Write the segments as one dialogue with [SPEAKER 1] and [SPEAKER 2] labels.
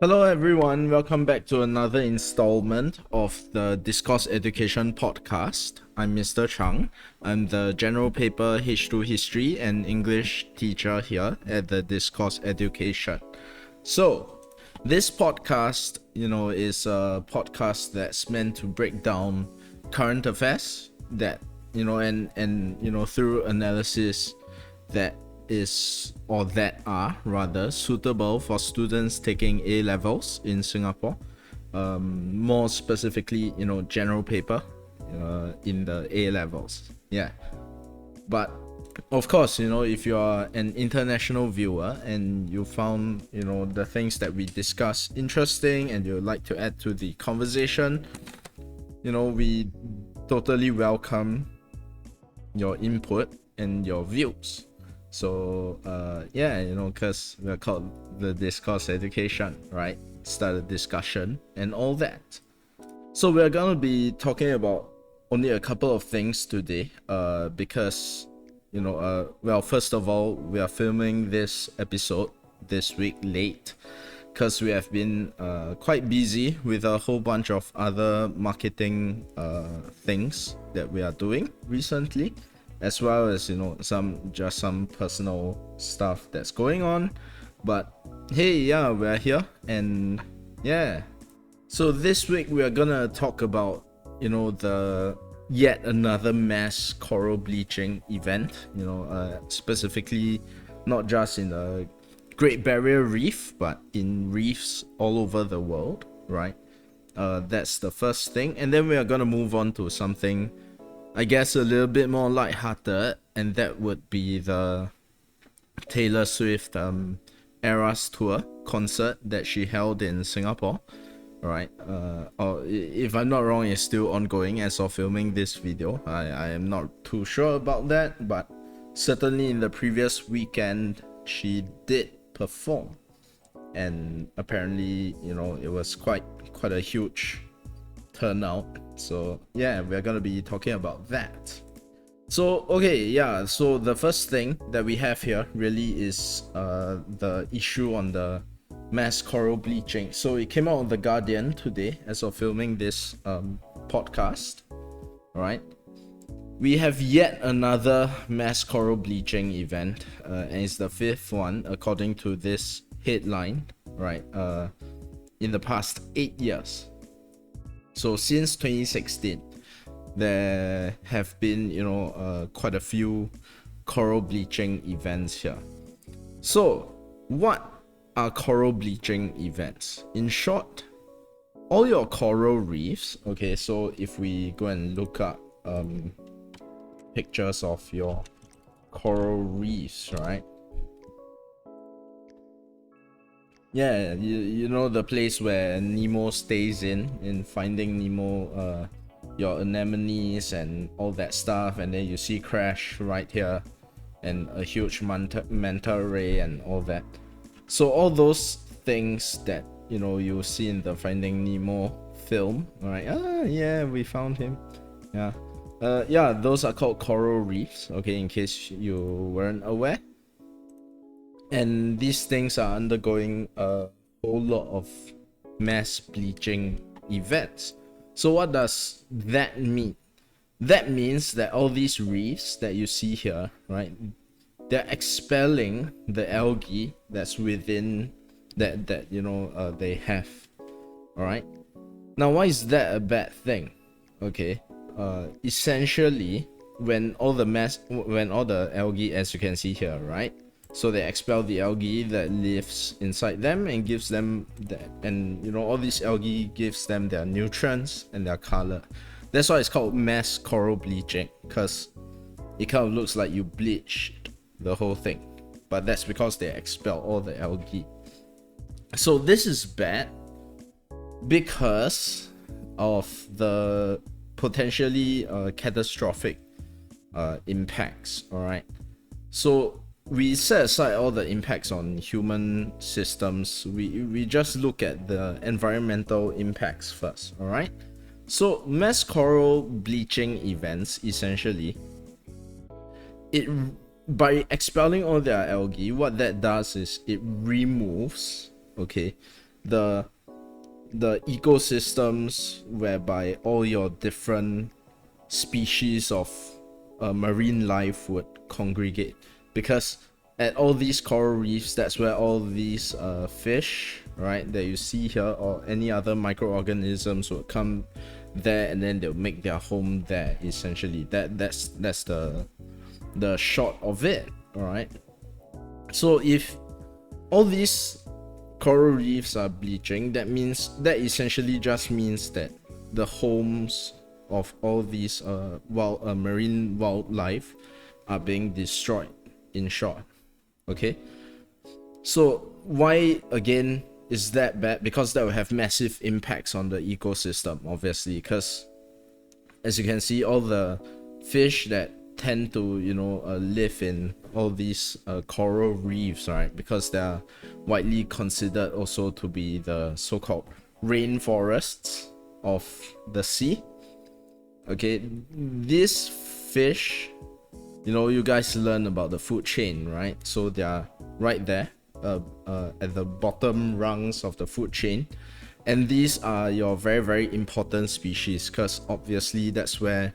[SPEAKER 1] Hello everyone, welcome back to another installment of the Discourse Education podcast. I'm Mr. Chang. I'm the general paper H2 History and English teacher here at the Discourse Education. So, this podcast, is a podcast that's meant to break down current affairs that, and through analysis that are rather suitable for students taking A levels in Singapore, more specifically general paper in the A levels. But of course, if you are an international viewer and you found the things that we discuss interesting and you'd like to add to the conversation, we totally welcome your input and your views. So because we're called the Discourse Education, right? Start a discussion and all that. So we're gonna be talking about only a couple of things today, because first of all, we are filming this episode this week late because we have been quite busy with a whole bunch of other marketing things that we are doing recently, as well as some personal stuff that's going on. But hey, we're here, and so this week we are gonna talk about the yet another mass coral bleaching event, specifically not just in the Great Barrier Reef but in reefs all over the world, right? That's the first thing, and then we are gonna move on to something I guess a little bit more lighthearted, and that would be the Taylor Swift Eras Tour concert that she held in Singapore, right? Or if I'm not wrong, it's still ongoing as of filming this video. I am not too sure about that, but certainly in the previous weekend she did perform, and apparently it was quite a huge turnout. So we're gonna be talking about that. So so the first thing that we have here really is the issue on the mass coral bleaching. So it came out on The Guardian today as of filming this podcast. Right, we have yet another mass coral bleaching event, and it's the fifth one according to this headline, right? In the past 8 years. So since 2016, there have been quite a few coral bleaching events here. So what are coral bleaching events? In short, all your coral reefs, okay, so if we go and look up pictures of your coral reefs, right? You know the place where Nemo stays in Finding Nemo, your anemones and all that stuff, and then you see Crash right here, and a huge manta ray and all that. So all those things that you see in the Finding Nemo film, right? We found him. Those are called coral reefs, okay, in case you weren't aware. And these things are undergoing a whole lot of mass bleaching events. So what does that mean? That means that all these reefs that you see here, right, they're expelling the algae that's within that they have. All right. Now, why is that a bad thing? Okay. Essentially, when all the algae, as you can see here, right? So they expel the algae that lives inside them and gives them that, and all these algae gives them their nutrients and their color. That's why it's called mass coral bleaching, because it kind of looks like you bleached the whole thing, but that's because they expel all the algae. So this is bad because of the potentially catastrophic impacts. All right, so we set aside all the impacts on human systems. We just look at the environmental impacts first. All right, so mass coral bleaching events, essentially, by expelling all their algae, what that does is it removes the ecosystems whereby all your different species of marine life would congregate, because at all these coral reefs, that's where all these fish, right, that you see here, or any other microorganisms would come there, and then they'll make their home there. Essentially, that's the short of it. All right. So if all these coral reefs are bleaching, that essentially just means that the homes of all these marine wildlife are being destroyed, in short. Okay, so why again is that bad? Because that will have massive impacts on the ecosystem, obviously, because as you can see, all the fish that tend to live in all these coral reefs, right, because they are widely considered also to be the so-called rainforests of the sea. Okay, these fish, you guys learn about the food chain, right? So they are right there at the bottom rungs of the food chain, and these are your very, very important species, because obviously that's where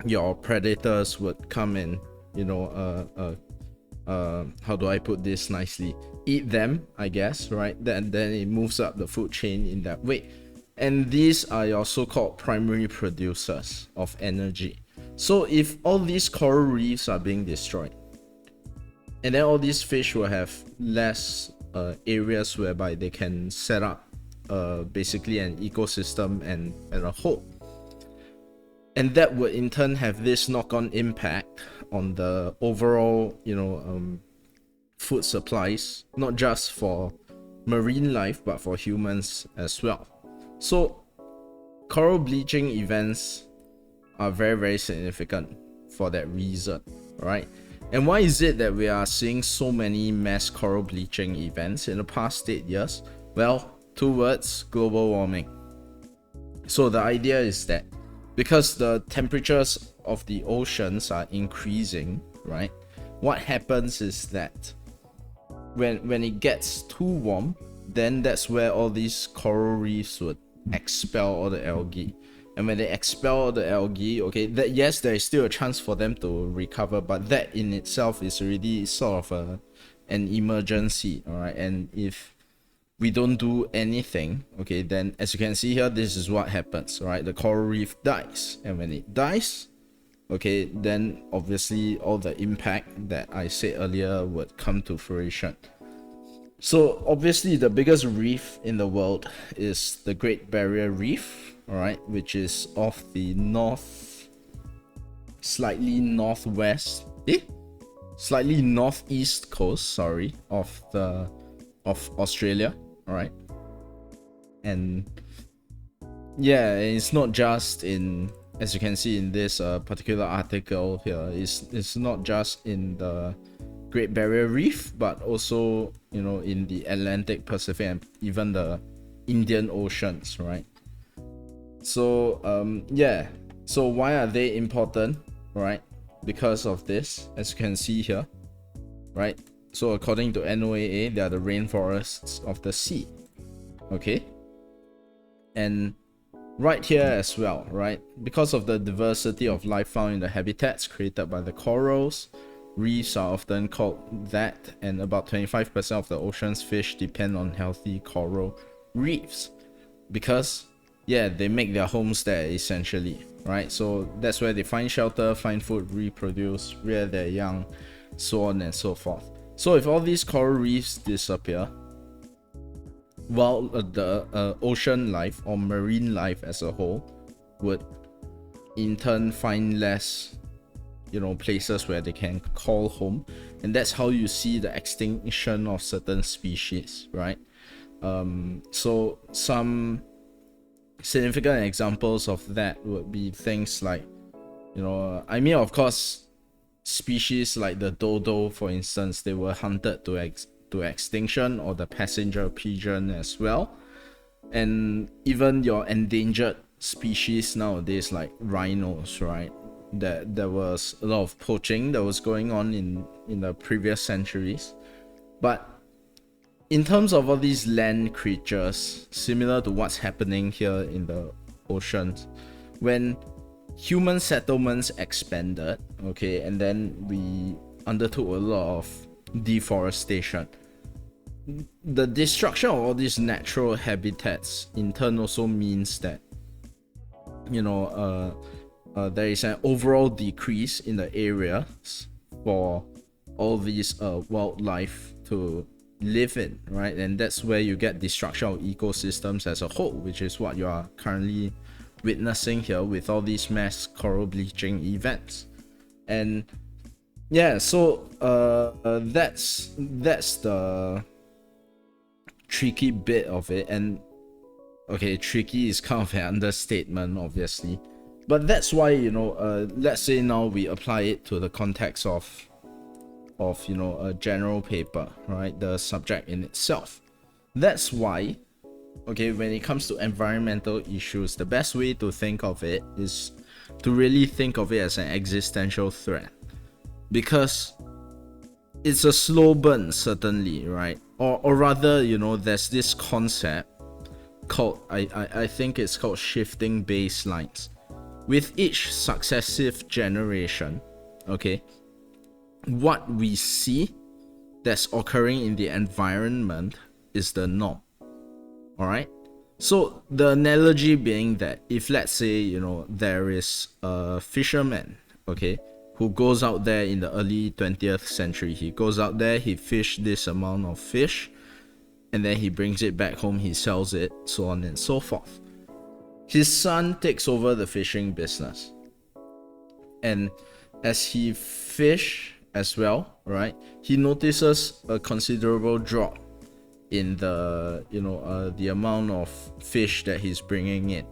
[SPEAKER 1] your predators would come and how do I put this nicely, eat them, I guess, right? Then it moves up the food chain in that way. And these are your so-called primary producers of energy. So if all these coral reefs are being destroyed, and then all these fish will have less areas whereby they can set up basically an ecosystem and a whole, and that would in turn have this knock-on impact on the overall food supplies, not just for marine life but for humans as well. So coral bleaching events are very, very significant for that reason, right? And why is it that we are seeing so many mass coral bleaching events in the past 8 years? Well, 2 words: global warming. So the idea is that because the temperatures of the oceans are increasing, right, what happens is that when it gets too warm, then that's where all these coral reefs would expel all the algae. And when they expel all the algae, okay, that yes, there is still a chance for them to recover, but that in itself is already sort of an emergency, all right? And if we don't do anything, okay, then as you can see here, this is what happens, right? The coral reef dies, and when it dies, okay, then obviously all the impact that I said earlier would come to fruition. So obviously the biggest reef in the world is the Great Barrier Reef, all right, which is off the slightly northeast coast, sorry, of Australia, all right. And yeah, it's not just in, as you can see in this particular article here, it's not just in the Great Barrier Reef, but also in the Atlantic, Pacific, and even the Indian Oceans, right? So yeah, so why are they important, right? Because of this, as you can see here, right? So according to NOAA, they are the rainforests of the sea, okay? And right here as well, right? Because of the diversity of life found in the habitats created by the corals, reefs are often called that, and about 25% of the ocean's fish depend on healthy coral reefs because, yeah, they make their homes there essentially, right? So that's where they find shelter, find food, reproduce, rear their young, so on and so forth. So if all these coral reefs disappear, while the ocean life or marine life as a whole would in turn find less places where they can call home, and that's how you see the extinction of certain species, right? So some significant examples of that would be things like I mean, of course, species like the dodo, for instance, they were hunted to extinction, or the passenger pigeon as well. And even your endangered species nowadays like rhinos, right? That there was a lot of poaching that was going on in the previous centuries. But in terms of all these land creatures, similar to what's happening here in the oceans, when human settlements expanded, okay, and then we undertook a lot of deforestation, the destruction of all these natural habitats in turn also means that, you know, there is an overall decrease in the areas for all these wildlife to live in, right? And that's where you get destruction of ecosystems as a whole, which is what you are currently witnessing here with all these mass coral bleaching events. And yeah, so that's the tricky bit of it. And okay, tricky is kind of an understatement, obviously, but that's why, you know, let's say now we apply it to the context of you know, a general paper, right, the subject in itself. That's why, okay, when it comes to environmental issues, the best way to think of it is to really think of it as an existential threat, because it's a slow burn, certainly, right? Or rather, you know, there's this concept called, I think it's called shifting baselines. With each successive generation, okay, what we see that's occurring in the environment is the norm. All right, so the analogy being that if, let's say, you know, there is a fisherman, okay, who goes out there in the early 20th century, he goes out there, he fished this amount of fish, and then he brings it back home, he sells it, so on and so forth. His son takes over the fishing business, and as he fish as well, right, he notices a considerable drop in the, you know, the amount of fish that he's bringing in.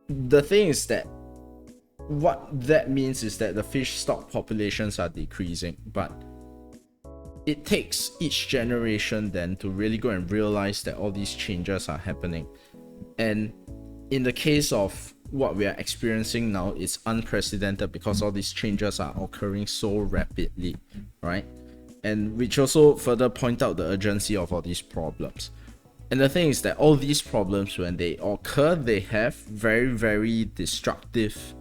[SPEAKER 1] The thing is that what that means is that the fish stock populations are decreasing, but it takes each generation then to really go and realize that all these changes are happening. And in the case of what we are experiencing now, it's unprecedented because all these changes are occurring so rapidly, right? And which also further point out the urgency of all these problems. And the thing is that all these problems, when they occur, they have very, very destructive,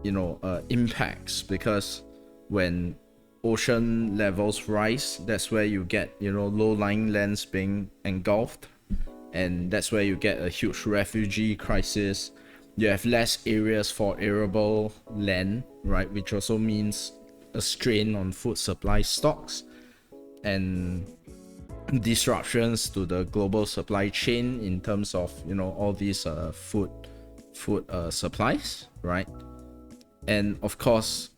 [SPEAKER 1] you know, impacts, because when ocean levels rise, that's where you get, you know, low-lying lands being engulfed, and that's where you get a huge refugee crisis. You have less areas for arable land, right, which also means a strain on food supply stocks and disruptions to the global supply chain in terms of, you know, all these food supplies, right? And of course,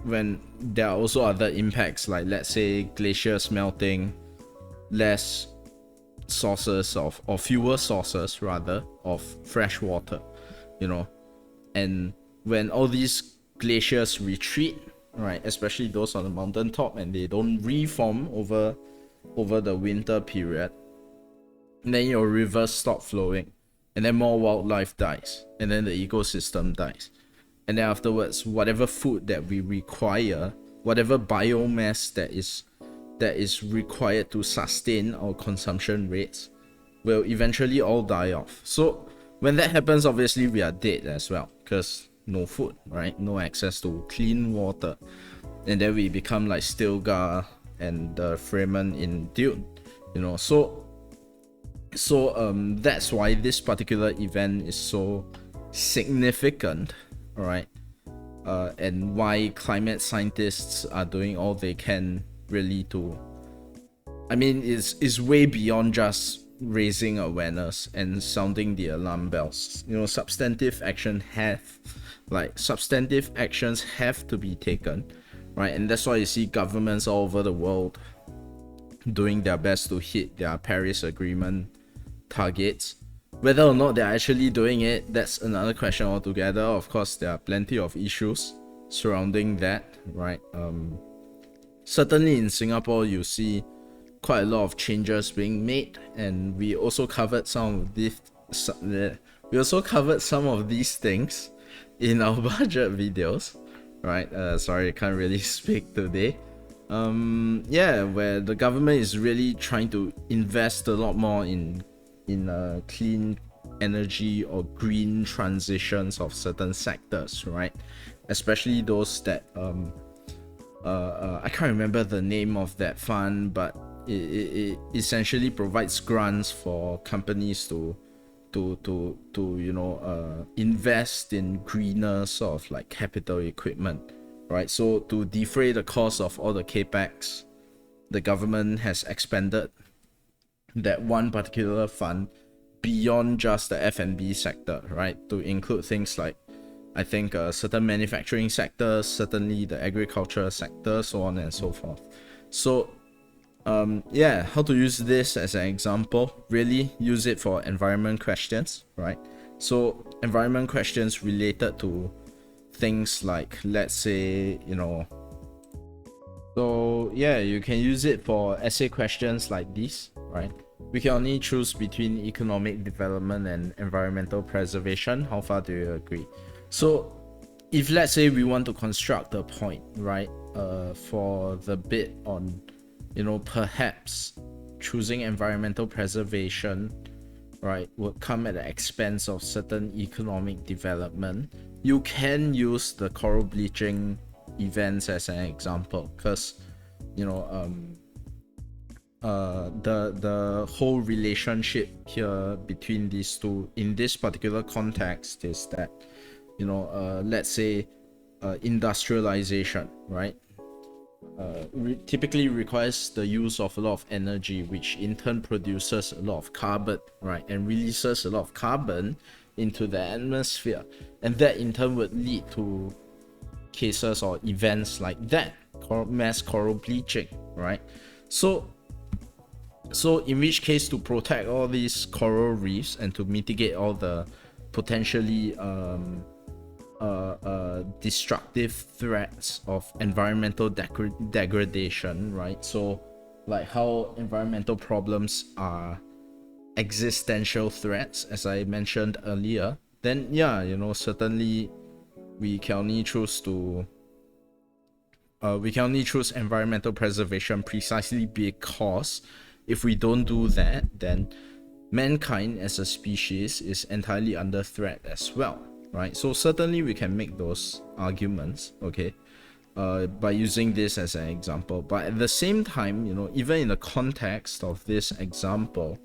[SPEAKER 1] when there are also other impacts, like, let's say, glaciers melting, less sources of, or fewer sources rather, of fresh water, you know, and when all these glaciers retreat, right, especially those on the mountaintop, and they don't reform over the winter period, then your rivers stop flowing, and then more wildlife dies, and then the ecosystem dies, and then afterwards, whatever food that we require, whatever biomass that is required to sustain our consumption rates, will eventually all die off. So when that happens, obviously we are dead as well, because no food, right? No access to clean water. And then we become like Stilgar and the Fremen in Dune, you know. So that's why this particular event is so significant, right? And why climate scientists are doing all they can really to, I mean, it's way beyond just raising awareness and sounding the alarm bells. You know, substantive actions have to be taken, right? And that's why you see governments all over the world doing their best to hit their Paris Agreement targets. Whether or not they're actually doing it, that's another question altogether. Of course, there are plenty of issues surrounding that, right? Certainly in Singapore, you see quite a lot of changes being made, and we also covered some of these things in our budget videos, right? Sorry, I can't really speak today, Yeah, where the government is really trying to invest a lot more in clean energy or green transitions of certain sectors, right? Especially those that I can't remember the name of that fund, but it essentially provides grants for companies to invest in greener sort of like capital equipment, right? So to defray the cost of all the capex, the government has expanded that one particular fund beyond just the F&B sector, right? To include things like, I think, certain manufacturing sectors, certainly the agriculture sector, so on and so forth. So yeah, how to use this as an example, really use it for environment questions, right? So environment questions related to things like, let's say, so yeah, you can use it for essay questions like this, right? We can only choose between economic development and environmental preservation. How far do you agree? So if let's say we want to construct a point, right, for the bit on, perhaps choosing environmental preservation, right, would come at the expense of certain economic development, you can use the coral bleaching events as an example, because the whole relationship here between these two in this particular context is that let's say industrialization, right, typically requires the use of a lot of energy, which in turn produces a lot of carbon, right, and releases a lot of carbon into the atmosphere, and that in turn would lead to cases or events like that, mass coral bleaching, right? So in which case, to protect all these coral reefs and to mitigate all the potentially destructive threats of environmental degradation, right? So like how environmental problems are existential threats, as I mentioned earlier, then yeah, certainly we can only choose environmental preservation precisely because if we don't do that, then mankind as a species is entirely under threat as well, right? So certainly we can make those arguments, okay, by using this as an example. But at the same time, even in the context of this example,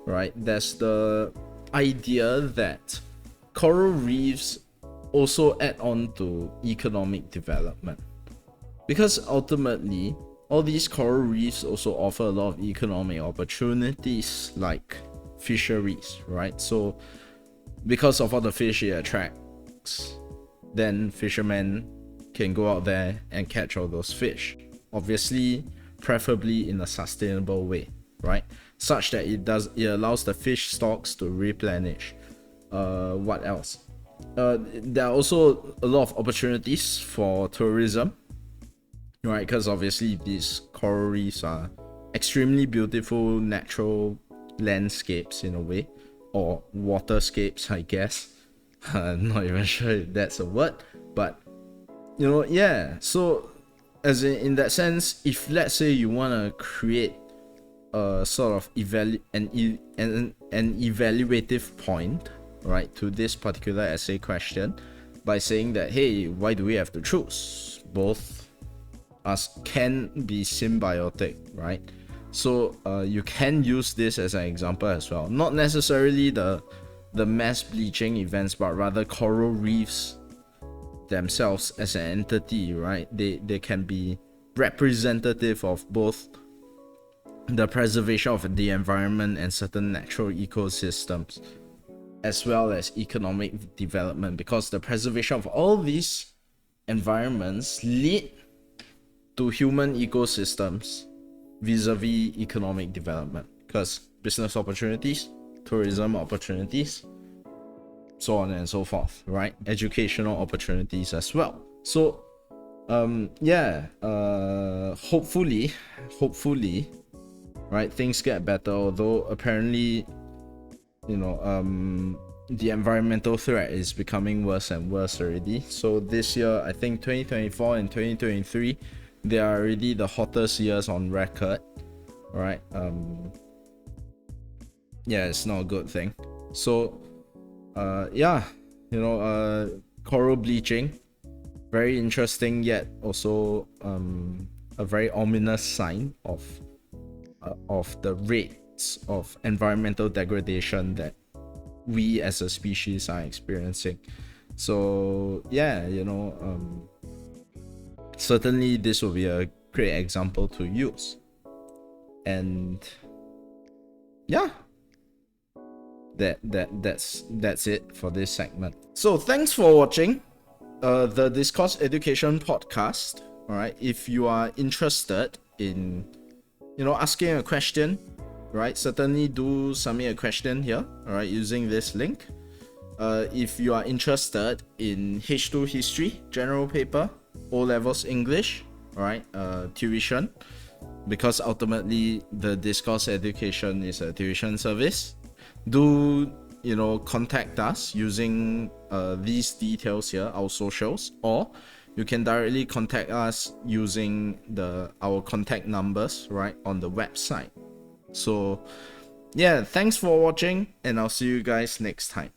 [SPEAKER 1] right, there's the idea that coral reefs also add on to economic development, because ultimately all these coral reefs also offer a lot of economic opportunities like fisheries, right? So because of all the fish it attracts, then fishermen can go out there and catch all those fish, obviously preferably in a sustainable way, right, such that it allows the fish stocks to replenish. What else? There are also a lot of opportunities for tourism, right, because obviously these coral reefs are extremely beautiful natural landscapes in a way, or waterscapes, I guess. I'm not even sure if that's a word, but yeah. So as in that sense, if let's say you want to create a sort of an evaluative point, right, to this particular essay question, by saying that, hey, why do we have to choose? Both us can be symbiotic, right? So you can use this as an example as well, not necessarily the mass bleaching events, but rather coral reefs themselves as an entity, right? They can be representative of both the preservation of the environment and certain natural ecosystems, as well as economic development, because the preservation of all these environments lead to human ecosystems vis-a-vis economic development, because business opportunities, tourism opportunities, so on and so forth, right? Educational opportunities as well. So yeah, hopefully, right, things get better, although apparently the environmental threat is becoming worse and worse already. So this year, I think 2024 and 2023, they are already the hottest years on record, right? Yeah, it's not a good thing. So yeah, coral bleaching, very interesting, yet also a very ominous sign of the rates of environmental degradation that we as a species are experiencing. So yeah, certainly this will be a great example to use. And yeah, that's it for this segment. So thanks for watching the Discourse Education podcast. All right, if you are interested in asking a question, right, certainly do submit a question here, all right, using this link. If you are interested in H2 history, general paper, O-levels English, all right, tuition, because ultimately the Discourse Education is a tuition service, do contact us using these details here, our socials, or you can directly contact us using our contact numbers right on the website. So yeah, thanks for watching, and I'll see you guys next time.